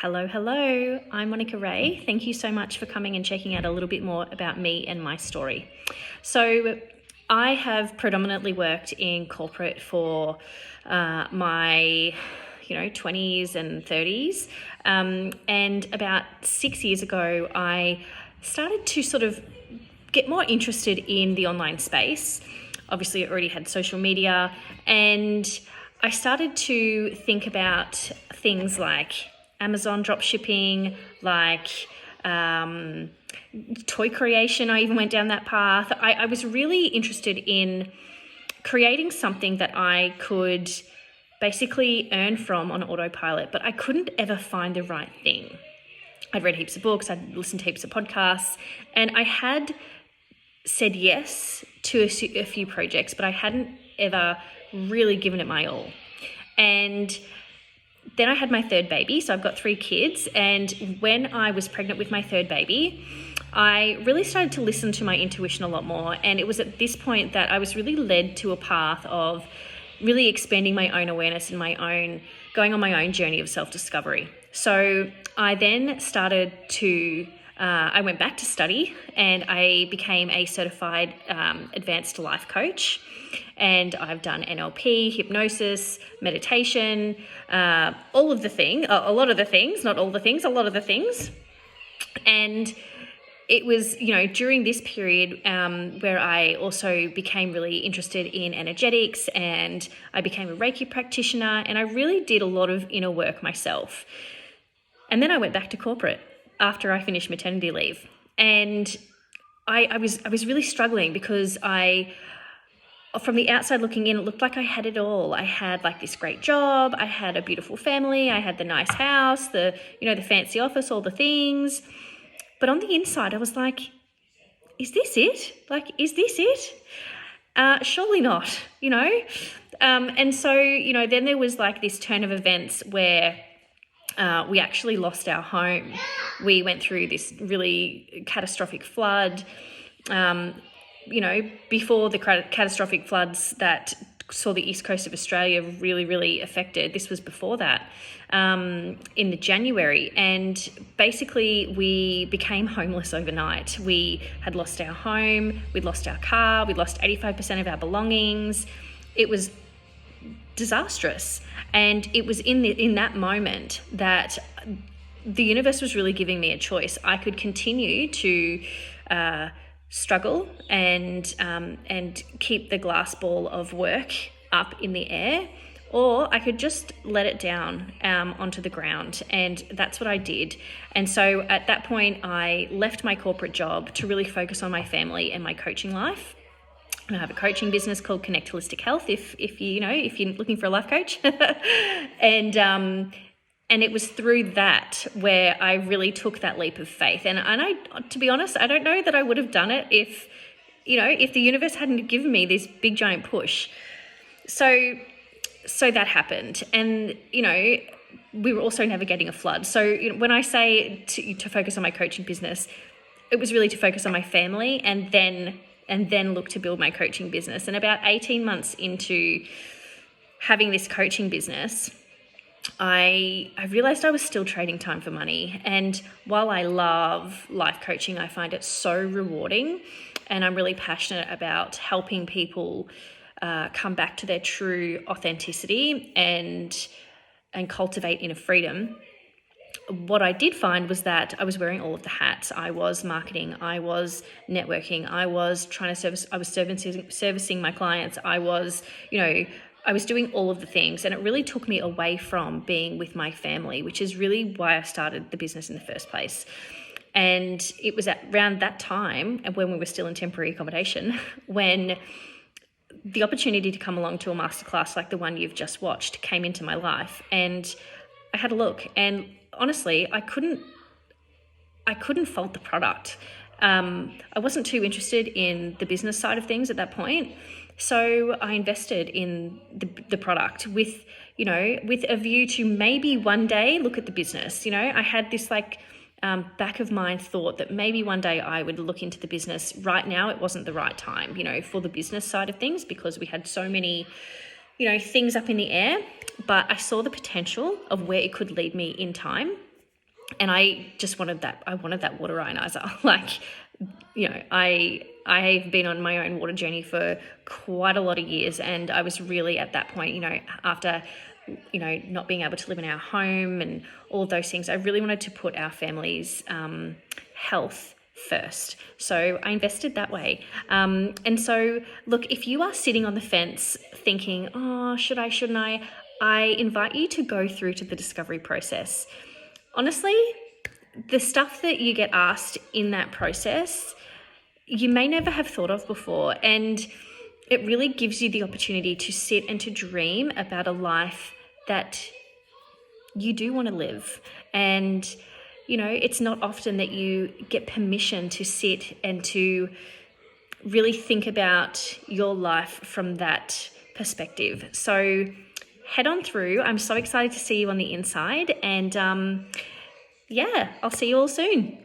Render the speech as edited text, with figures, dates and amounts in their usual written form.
Hello, hello. I'm Monica Ray. Thank you so much for coming and checking out a little bit more about me and my story. So, I have predominantly worked in corporate for my 20s and 30s. And about 6 years ago, I started to sort of get more interested in the online space. Obviously, I already had social media, and I started to think about things like Amazon dropshipping, like toy creation. I even went down that path. I was really interested in creating something that I could basically earn from on autopilot, but I couldn't ever find the right thing. I'd read heaps of books, I'd listened to heaps of podcasts, and I had said yes to a few projects, but I hadn't ever really given it my all. And then I had my third baby, so I've got 3 kids, and when I was pregnant with my third baby, I really started to listen to my intuition a lot more, and it was at this point that I was really led to a path of really expanding my own awareness and going on my own journey of self-discovery. So I then started to I went back to study, and I became a certified advanced life coach. And I've done NLP, hypnosis, meditation, all of the things, a lot of the things, not all the things, a lot of the things. And it was, during this period where I also became really interested in energetics, and I became a Reiki practitioner, and I really did a lot of inner work myself. And then I went back to corporate after I finished maternity leave. And I was really struggling because from the outside looking in, it looked like I had it all. I had like this great job, I had a beautiful family, I had the nice house, the fancy office, all the things. But on the inside, I was like, is this it? Like, is this it? Surely not, And so, then there was like this turn of events where we actually lost our home. We went through this really catastrophic flood. Before the catastrophic floods that saw the east coast of Australia really, really affected, this was before that, in the January. And basically we became homeless overnight. We had lost our home, we'd lost our car, we'd lost 85% of our belongings. It was disastrous. And it was in that moment that the universe was really giving me a choice. I could continue to struggle and keep the glass ball of work up in the air, or I could just let it down onto the ground. And that's what I did. And so at that point, I left my corporate job to really focus on my family and my coaching life. And I have a coaching business called Connect Holistic Health, if you're looking for a life coach. And it was through that where I really took that leap of faith. And I, to be honest, I don't know that I would have done it if the universe hadn't given me this big giant push. So that happened. And, we were also navigating a flood. So when I say to focus on my coaching business, it was really to focus on my family and then look to build my coaching business. And about 18 months into having this coaching business, I realized I was still trading time for money. And while I love life coaching, I find it so rewarding, and I'm really passionate about helping people come back to their true authenticity and cultivate inner freedom. What I did find was that I was wearing all of the hats. I was marketing, I was networking, I was trying to servicing my clients. I was doing all of the things, and it really took me away from being with my family, which is really why I started the business in the first place. And it was around that time, and when we were still in temporary accommodation, when the opportunity to come along to a masterclass like the one you've just watched came into my life. And I had a look, and honestly, I couldn't fault the product. I wasn't too interested in the business side of things at that point. So I invested in the product with a view to maybe one day look at the business. I had this back of mind thought that maybe one day I would look into the business. Right now, it wasn't the right time, for the business side of things, because we had so many, things up in the air. But I saw the potential of where it could lead me in time. And I just wanted that. I wanted that water ionizer. Like, I've been on my own water journey for quite a lot of years, and I was really at that point, after not being able to live in our home and all of those things. I really wanted to put our family's health first. So I invested that way. And so, look, if you are sitting on the fence thinking, oh, should I, shouldn't I invite you to go through to the discovery process. Honestly, the stuff that you get asked in that process, you may never have thought of before. And it really gives you the opportunity to sit and to dream about a life that you do want to live. And, it's not often that you get permission to sit and to really think about your life from that perspective. So head on through. I'm so excited to see you on the inside. And I'll see you all soon.